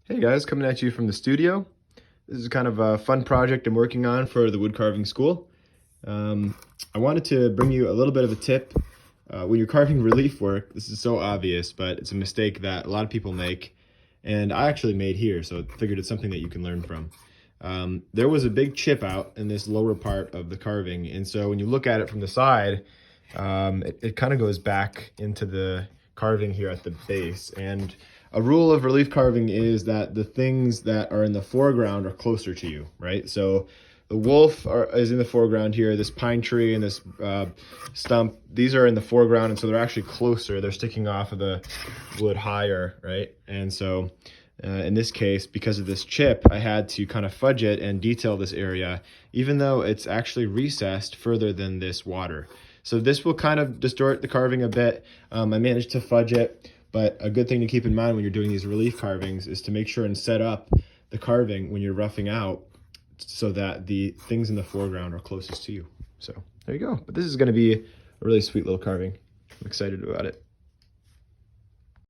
Hey guys, coming at you from the studio. This is kind of a fun project I'm working on for the woodcarving school. I wanted to bring you a little bit of a tip. When you're carving relief work, this is so obvious, but it's a mistake that a lot of people make, and I actually made here, so I figured it's something that you can learn from. There was a big chip out in this lower part of the carving, and so when you look at it from the side, it kind of goes back into the carving here at the base. And a rule of relief carving is that the things that are in the foreground are closer to you, right? So the wolf is in the foreground here, this pine tree and this stump, these are in the foreground, and so they're actually closer. They're sticking off of the wood higher, right? And so in this case, because of this chip, I had to kind of fudge it and detail this area, even though it's actually recessed further than this water. So this will kind of distort the carving a bit. I managed to fudge it, but a good thing to keep in mind when you're doing these relief carvings is to make sure and set up the carving when you're roughing out so that the things in the foreground are closest to you. So there you go. But this is going to be a really sweet little carving. I'm excited about it.